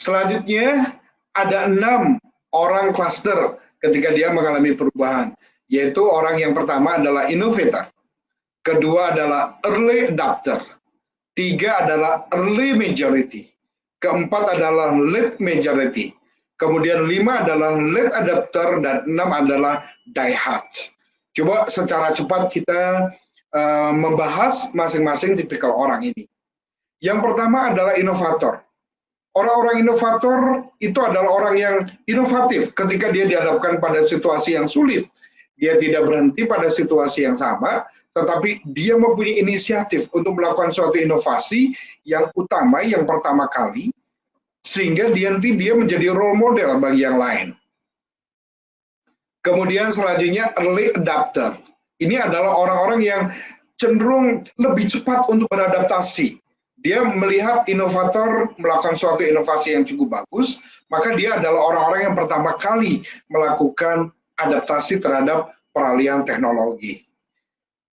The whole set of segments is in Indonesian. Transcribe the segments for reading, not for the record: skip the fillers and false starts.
Selanjutnya ada 6 orang cluster ketika dia mengalami perubahan, yaitu orang yang pertama adalah innovator, kedua adalah early adopter, 3 adalah early majority, keempat adalah late majority, kemudian 5 adalah late adopter, dan 6 adalah diehard. Coba secara cepat kita membahas masing-masing tipikal orang ini. Yang pertama adalah inovator. Orang-orang inovator itu adalah orang yang inovatif ketika dia dihadapkan pada situasi yang sulit. Dia tidak berhenti pada situasi yang sama, tetapi dia mempunyai inisiatif untuk melakukan suatu inovasi yang utama, yang pertama kali, sehingga dia menjadi role model bagi yang lain. Kemudian selanjutnya early adopter. Ini adalah orang-orang yang cenderung lebih cepat untuk beradaptasi. Dia melihat inovator melakukan suatu inovasi yang cukup bagus, maka dia adalah orang-orang yang pertama kali melakukan adaptasi terhadap peralihan teknologi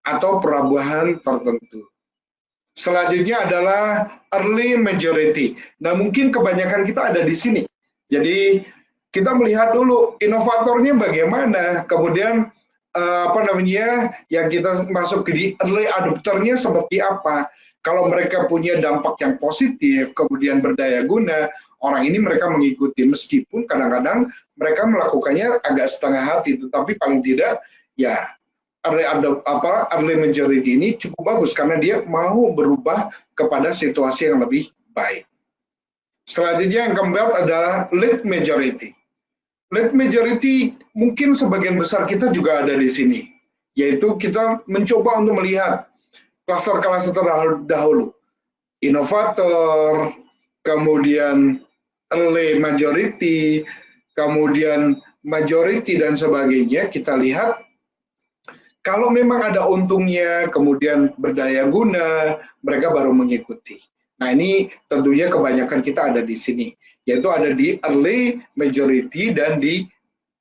atau perubahan tertentu. Selanjutnya adalah early majority. Nah, mungkin kebanyakan kita ada di sini. Jadi kita melihat dulu inovatornya bagaimana, kemudian yang kita masuk ke early adopternya seperti apa. Kalau mereka punya dampak yang positif, kemudian berdaya guna, orang ini mereka mengikuti, meskipun kadang-kadang mereka melakukannya agak setengah hati, tetapi paling tidak ya early majority ini cukup bagus karena dia mau berubah kepada situasi yang lebih baik. Selanjutnya yang keempat adalah late majority. Late majority mungkin sebagian besar kita juga ada di sini, yaitu kita mencoba untuk melihat klaster-klaster terdahulu, inovator, kemudian early majority, kemudian majority dan sebagainya. Kita lihat kalau memang ada untungnya, kemudian berdaya guna, mereka baru mengikuti. Nah, ini tentunya kebanyakan kita ada di sini, yaitu ada di early majority dan di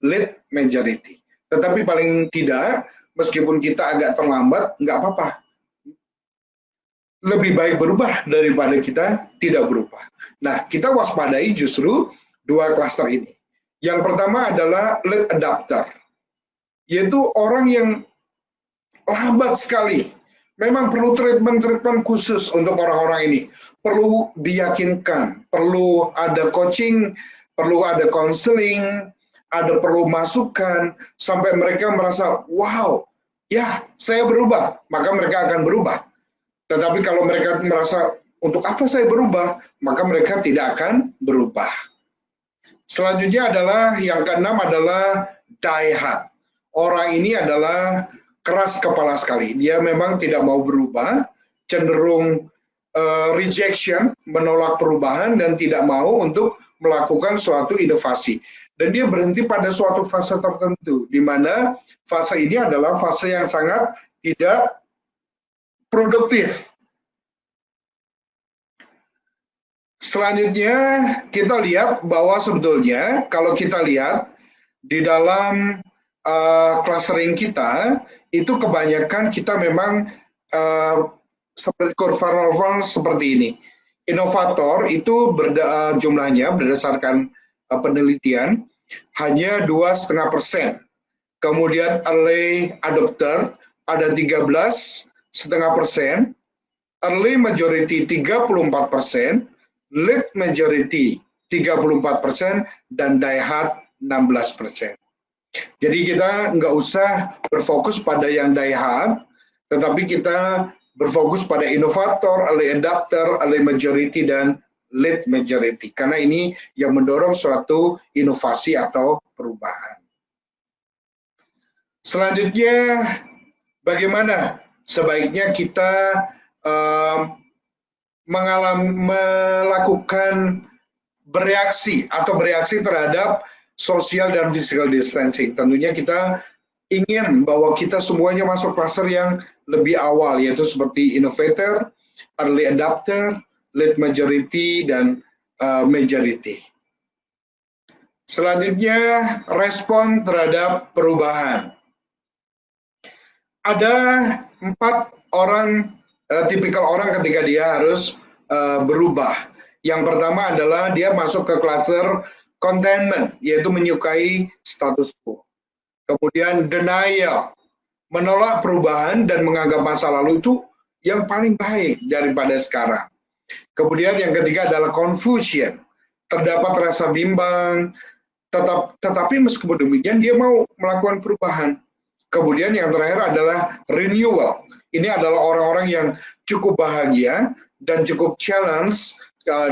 late majority. Tetapi paling tidak, meskipun kita agak terlambat, nggak apa-apa. Lebih baik berubah daripada kita tidak berubah. Nah, kita waspadai justru 2 klaster ini. Yang pertama adalah late adopter, yaitu orang yang lambat sekali. Memang perlu treatment khusus untuk orang-orang ini. Perlu diyakinkan, perlu ada coaching, perlu ada counseling, perlu masukan, sampai mereka merasa, wow, ya saya berubah, maka mereka akan berubah. Tetapi kalau mereka merasa, untuk apa saya berubah? Maka mereka tidak akan berubah. Selanjutnya adalah, yang keenam adalah diehard. Orang ini adalah keras kepala sekali. Dia memang tidak mau berubah, cenderung rejection, menolak perubahan, dan tidak mau untuk melakukan suatu inovasi. Dan dia berhenti pada suatu fase tertentu, di mana fase ini adalah fase yang sangat tidak produktif. Selanjutnya kita lihat bahwa sebetulnya kalau kita lihat di dalam clustering kita itu kebanyakan kita memang seperti kurva normal seperti ini. Inovator itu jumlahnya berdasarkan penelitian hanya 2,5%. Kemudian early adopter ada 13,5%, early majority 34%, late majority 34%, dan diehard 16%. Jadi kita nggak usah berfokus pada yang diehard, tetapi kita berfokus pada inovator, early adopter, early majority, dan late majority. Karena ini yang mendorong suatu inovasi atau perubahan. Selanjutnya, bagaimana sebaiknya kita melakukan bereaksi terhadap social dan physical distancing. Tentunya kita ingin bahwa kita semuanya masuk klaster yang lebih awal, yaitu seperti innovator, early adopter, late majority, dan majority. Selanjutnya, respon terhadap perubahan. Ada 4 orang tipikal orang ketika dia harus berubah. Yang pertama adalah dia masuk ke cluster containment, yaitu menyukai status quo. Kemudian denial, menolak perubahan dan menganggap masa lalu itu yang paling baik daripada sekarang. Kemudian yang ketiga adalah confusion, terdapat rasa bimbang, tetapi meskipun demikian dia mau melakukan perubahan. Kemudian yang terakhir adalah renewal. Ini adalah orang-orang yang cukup bahagia dan cukup challenge.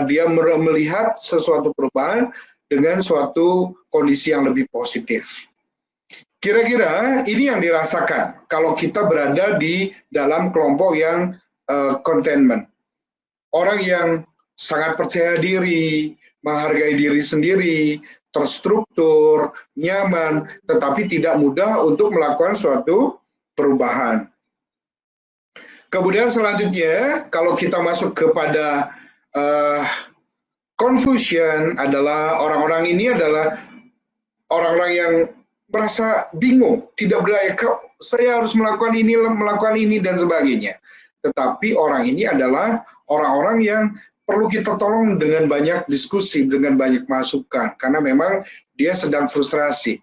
Dia melihat sesuatu perubahan dengan suatu kondisi yang lebih positif. Kira-kira ini yang dirasakan kalau kita berada di dalam kelompok yang containment. Orang yang sangat percaya diri, menghargai diri sendiri, terstruktur, nyaman, tetapi tidak mudah untuk melakukan suatu perubahan. Kemudian selanjutnya, kalau kita masuk kepada confusion, adalah orang-orang ini adalah orang-orang yang merasa bingung, tidak berdaya, saya harus melakukan ini dan sebagainya. Tetapi orang ini adalah orang-orang yang perlu kita tolong dengan banyak diskusi, dengan banyak masukan, karena memang dia sedang frustrasi.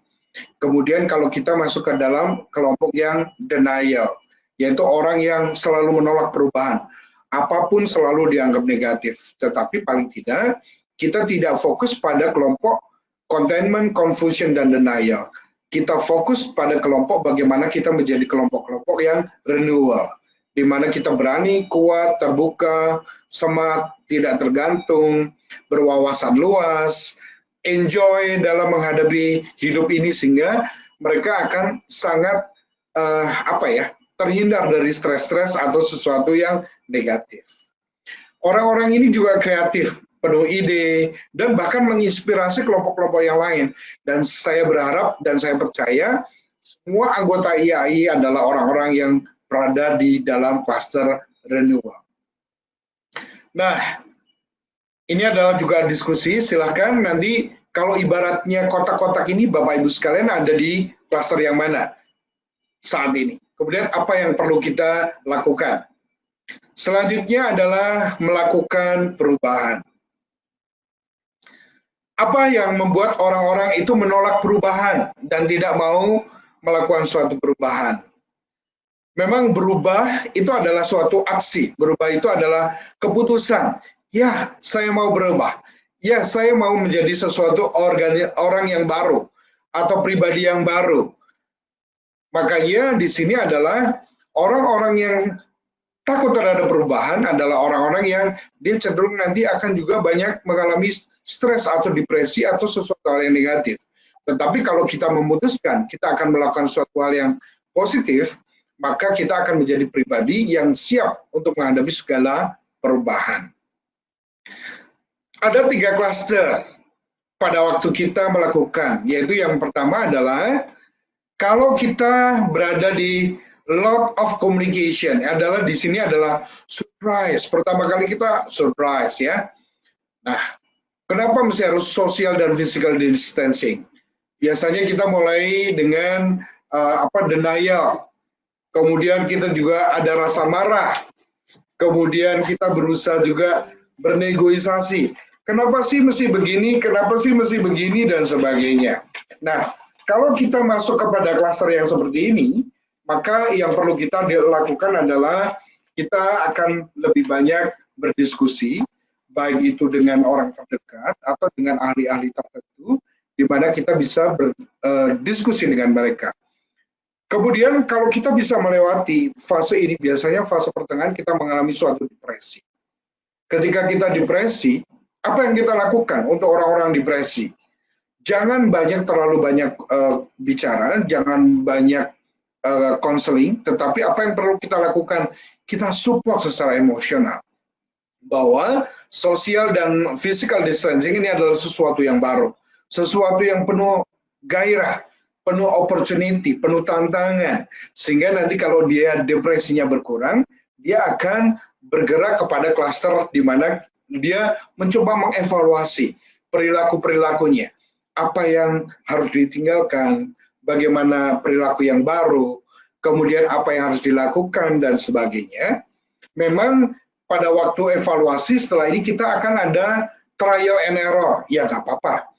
Kemudian kalau kita masuk ke dalam kelompok yang denial, yaitu orang yang selalu menolak perubahan, apapun selalu dianggap negatif. Tetapi paling tidak, kita tidak fokus pada kelompok containment, confusion, dan denial. Kita fokus pada kelompok bagaimana kita menjadi kelompok-kelompok yang renewal, di mana kita berani, kuat, terbuka, semangat, tidak tergantung, berwawasan luas, enjoy dalam menghadapi hidup ini, sehingga mereka akan sangat terhindar dari stres-stres atau sesuatu yang negatif. Orang-orang ini juga kreatif, penuh ide, dan bahkan menginspirasi kelompok-kelompok yang lain. Dan saya berharap dan saya percaya semua anggota IAI adalah orang-orang yang berada di dalam cluster renewal. Nah, ini adalah juga diskusi, silahkan nanti kalau ibaratnya kotak-kotak ini Bapak Ibu sekalian ada di cluster yang mana saat ini. Kemudian apa yang perlu kita lakukan? Selanjutnya adalah melakukan perubahan. Apa yang membuat orang-orang itu menolak perubahan dan tidak mau melakukan suatu perubahan? Memang berubah itu adalah suatu aksi, berubah itu adalah keputusan. Ya, saya mau berubah. Ya, saya mau menjadi sesuatu orang yang baru atau pribadi yang baru. Makanya di sini adalah orang-orang yang takut terhadap perubahan adalah orang-orang yang dia cenderung nanti akan juga banyak mengalami stres atau depresi atau sesuatu hal yang negatif. Tetapi kalau kita memutuskan kita akan melakukan suatu hal yang positif, maka kita akan menjadi pribadi yang siap untuk menghadapi segala perubahan. Ada 3 klaster pada waktu kita melakukan, yaitu yang pertama adalah kalau kita berada di lot of communication, adalah di sini adalah surprise. Pertama kali kita surprise ya. Nah, kenapa mesti harus social dan physical distancing? Biasanya kita mulai dengan denial. Kemudian kita juga ada rasa marah. Kemudian kita berusaha juga bernegosiasi. Kenapa sih mesti begini? Kenapa sih mesti begini dan sebagainya. Nah, kalau kita masuk kepada klaster yang seperti ini, maka yang perlu kita lakukan adalah kita akan lebih banyak berdiskusi, baik itu dengan orang terdekat atau dengan ahli-ahli tertentu, di mana kita bisa berdiskusi dengan mereka. Kemudian kalau kita bisa melewati fase ini, biasanya fase pertengahan kita mengalami suatu depresi. Ketika kita depresi, apa yang kita lakukan untuk orang-orang depresi? Jangan terlalu banyak bicara, jangan banyak counseling, tetapi apa yang perlu kita lakukan? Kita support secara emosional. Bahwa social dan physical distancing ini adalah sesuatu yang baru. Sesuatu yang penuh gairah, penuh opportunity, penuh tantangan. Sehingga nanti kalau dia depresinya berkurang, dia akan bergerak kepada klaster di mana dia mencoba mengevaluasi perilaku-perilakunya. Apa yang harus ditinggalkan, bagaimana perilaku yang baru, kemudian apa yang harus dilakukan, dan sebagainya. Memang pada waktu evaluasi setelah ini kita akan ada trial and error. Ya nggak apa-apa.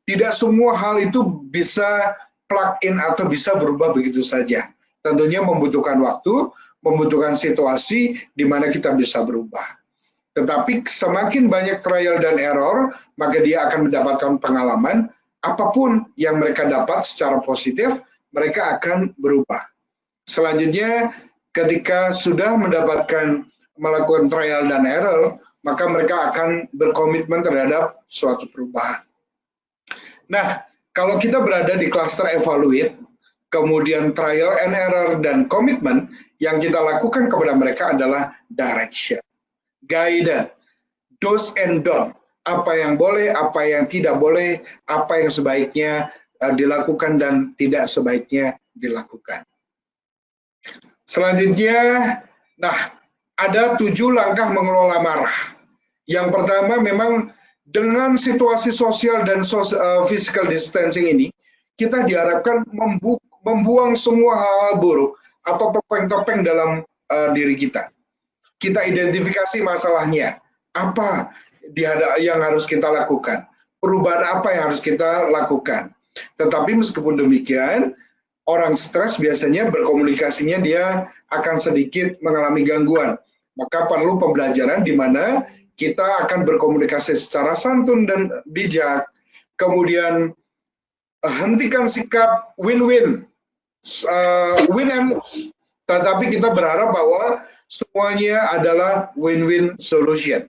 Tidak semua hal itu bisa plug in atau bisa berubah begitu saja. Tentunya membutuhkan waktu, membutuhkan situasi di mana kita bisa berubah. Tetapi semakin banyak trial dan error, maka dia akan mendapatkan pengalaman. Apapun yang mereka dapat secara positif, mereka akan berubah. Selanjutnya, ketika sudah melakukan trial dan error, maka mereka akan berkomitmen terhadap suatu perubahan. Nah, kalau kita berada di cluster evaluate, kemudian trial and error dan komitmen, yang kita lakukan kepada mereka adalah direction, guidance, do's and don't. Apa yang boleh, apa yang tidak boleh, apa yang sebaiknya dilakukan dan tidak sebaiknya dilakukan. Selanjutnya, nah, ada 7 langkah mengelola marah. Yang pertama memang dengan situasi sosial dan physical distancing ini, kita diharapkan membuang semua hal-hal buruk atau topeng-topeng dalam diri kita. Kita identifikasi masalahnya, apa yang harus kita lakukan, perubahan apa yang harus kita lakukan. Tetapi meskipun demikian, orang stres biasanya berkomunikasinya dia akan sedikit mengalami gangguan. Maka perlu pembelajaran di mana kita akan berkomunikasi secara santun dan bijak. Kemudian hentikan sikap win-win, win and lose. Tetapi kita berharap bahwa semuanya adalah win-win solution.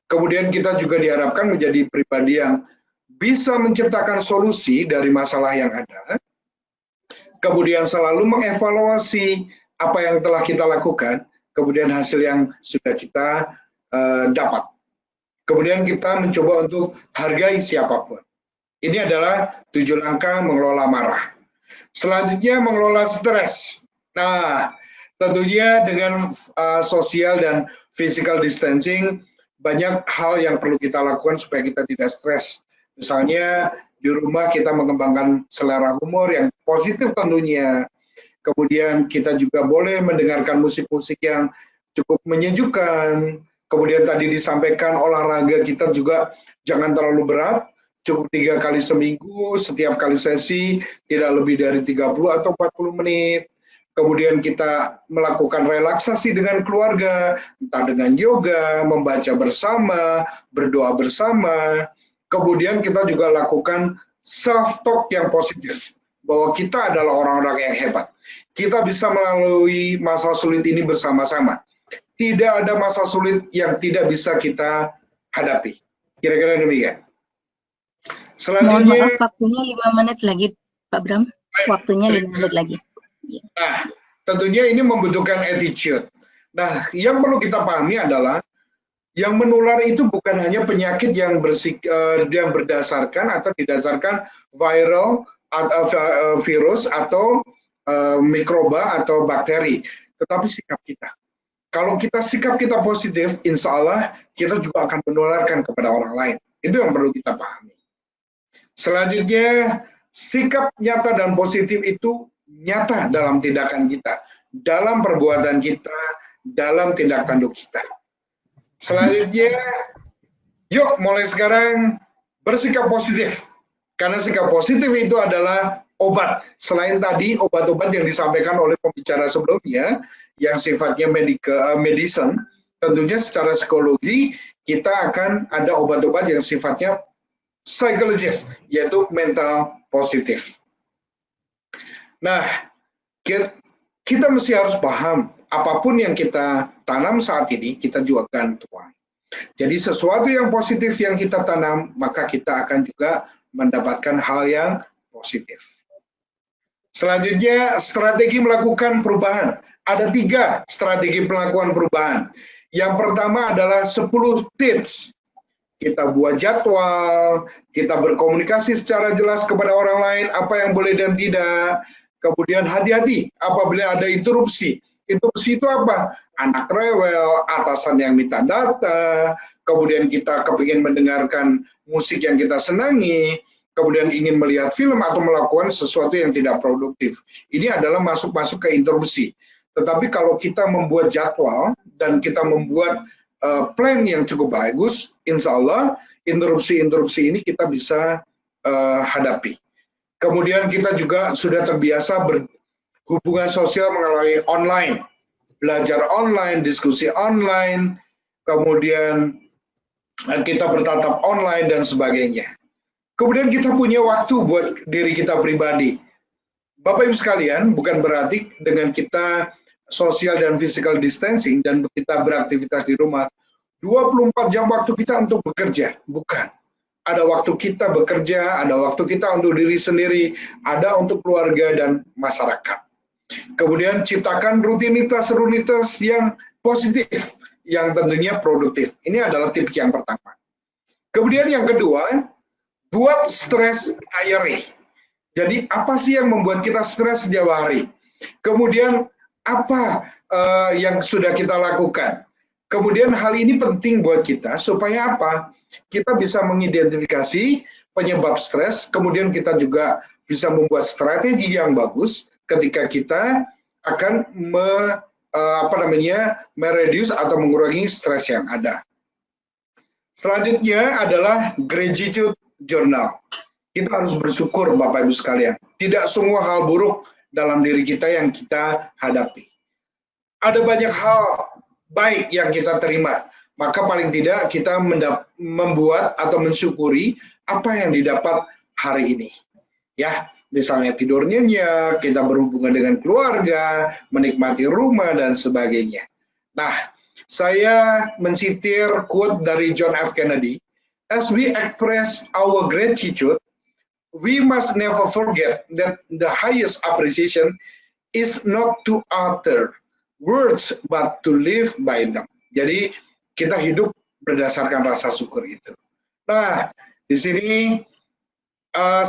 Kemudian kita juga diharapkan menjadi pribadi yang bisa menciptakan solusi dari masalah yang ada. Kemudian selalu mengevaluasi apa yang telah kita lakukan, kemudian hasil yang sudah kita dapat. Kemudian kita mencoba untuk hargai siapapun. Ini adalah 7 langkah mengelola marah. Selanjutnya mengelola stres. Nah, tentunya dengan sosial dan physical distancing, banyak hal yang perlu kita lakukan supaya kita tidak stres. Misalnya di rumah kita mengembangkan selera humor yang positif tentunya. Kemudian kita juga boleh mendengarkan musik-musik yang cukup menyejukkan. Kemudian tadi disampaikan olahraga kita juga jangan terlalu berat, cukup 3 kali seminggu, setiap kali sesi tidak lebih dari 30 atau 40 menit. Kemudian kita melakukan relaksasi dengan keluarga, entah dengan yoga, membaca bersama, berdoa bersama. Kemudian kita juga lakukan self-talk yang positif, bahwa kita adalah orang-orang yang hebat. Kita bisa melalui masa sulit ini bersama-sama. Tidak ada masa sulit yang tidak bisa kita hadapi. Kira-kira demikian. Selanjutnya, mohon maaf, waktunya 5 menit lagi, Pak Bram. Waktunya 5 menit lagi. Nah, tentunya ini membutuhkan attitude. Nah, yang perlu kita pahami adalah yang menular itu bukan hanya penyakit yang berdasarkan atau didasarkan viral atau virus atau mikroba atau bakteri, tetapi sikap kita. Kalau sikap kita positif, insya Allah kita juga akan menularkan kepada orang lain. Itu yang perlu kita pahami. Selanjutnya, sikap nyata dan positif itu nyata dalam tindakan kita, dalam perbuatan kita, dalam tindak tanduk kita. Selanjutnya, yuk mulai sekarang bersikap positif. Karena sikap positif itu adalah obat. Selain tadi obat-obat yang disampaikan oleh pembicara sebelumnya, yang sifatnya medicine, tentunya secara psikologi kita akan ada obat-obat yang sifatnya psikologis, yaitu mental positif. Nah, kita mesti harus paham, apapun yang kita tanam saat ini, kita juga akan tuai. Jadi sesuatu yang positif yang kita tanam, maka kita akan juga mendapatkan hal yang positif. Selanjutnya, strategi melakukan perubahan. Ada 3 strategi melakukan perubahan. Yang pertama adalah 10 tips. Kita buat jadwal, kita berkomunikasi secara jelas kepada orang lain, apa yang boleh dan tidak. Kemudian hati-hati apabila ada interupsi. Interupsi itu apa? Anak rewel, atasan yang minta data, kemudian kita kepingin mendengarkan musik yang kita senangi, kemudian ingin melihat film atau melakukan sesuatu yang tidak produktif. Ini adalah masuk ke interupsi. Tetapi kalau kita membuat jadwal dan kita membuat plan yang cukup bagus, insya Allah interupsi-interupsi ini kita bisa hadapi. Kemudian kita juga sudah terbiasa berhubungan sosial melalui online, belajar online, diskusi online, kemudian kita bertatap online dan sebagainya. Kemudian kita punya waktu buat diri kita pribadi. Bapak Ibu sekalian, bukan berarti dengan kita social dan physical distancing dan kita beraktivitas di rumah 24 jam waktu kita untuk bekerja, bukan. Ada waktu kita bekerja, ada waktu kita untuk diri sendiri, ada untuk keluarga dan masyarakat. Kemudian ciptakan rutinitas-rutinitas yang positif, yang tentunya produktif. Ini adalah tips yang pertama. Kemudian yang kedua, buat stress diary. Jadi apa sih yang membuat kita stres setiap hari? Kemudian apa yang sudah kita lakukan? Kemudian hal ini penting buat kita supaya apa? Kita bisa mengidentifikasi penyebab stres, kemudian kita juga bisa membuat strategi yang bagus ketika kita akan mereduce atau mengurangi stres yang ada. Selanjutnya adalah gratitude journal. Kita harus bersyukur Bapak Ibu sekalian. Tidak semua hal buruk dalam diri kita yang kita hadapi. Ada banyak hal baik yang kita terima. Maka paling tidak kita membuat atau mensyukuri apa yang didapat hari ini. Ya, misalnya tidur nyenyak, kita berhubungan dengan keluarga, menikmati rumah dan sebagainya. Nah, saya mensitir quote dari John F. Kennedy, "As we express our gratitude, we must never forget that the highest appreciation is not to utter words but to live by them." Jadi kita hidup berdasarkan rasa syukur itu. Nah, di sini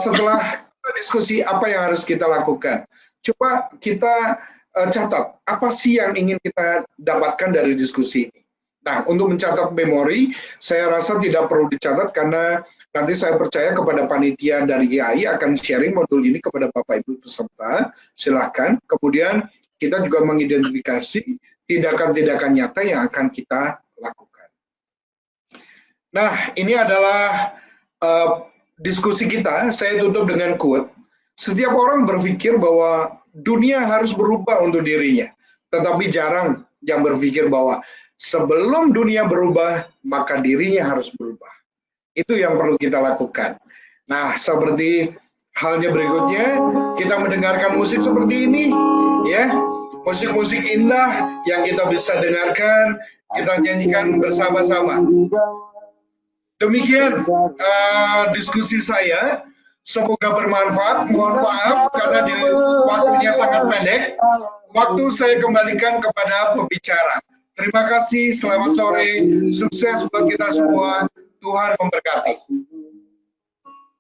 setelah kita diskusi apa yang harus kita lakukan, coba kita catat apa sih yang ingin kita dapatkan dari diskusi ini. Nah, untuk mencatat memori, saya rasa tidak perlu dicatat karena nanti saya percaya kepada panitia dari IAI akan sharing modul ini kepada Bapak Ibu peserta. Silakan. Kemudian kita juga mengidentifikasi tindakan-tindakan nyata yang akan kita lakukan. Nah, ini adalah diskusi kita. Saya tutup dengan quote. Setiap orang berpikir bahwa dunia harus berubah untuk dirinya, tetapi jarang yang berpikir bahwa sebelum dunia berubah, maka dirinya harus berubah. Itu yang perlu kita lakukan. Nah, seperti halnya berikutnya, kita mendengarkan musik seperti ini, ya. Musik-musik indah yang kita bisa dengarkan, kita nyanyikan bersama-sama. Demikian diskusi saya, semoga bermanfaat. Mohon maaf karena waktunya sangat pendek. Waktu saya kembalikan kepada pembicara. Terima kasih, selamat sore, sukses buat kita semua. Tuhan memberkati.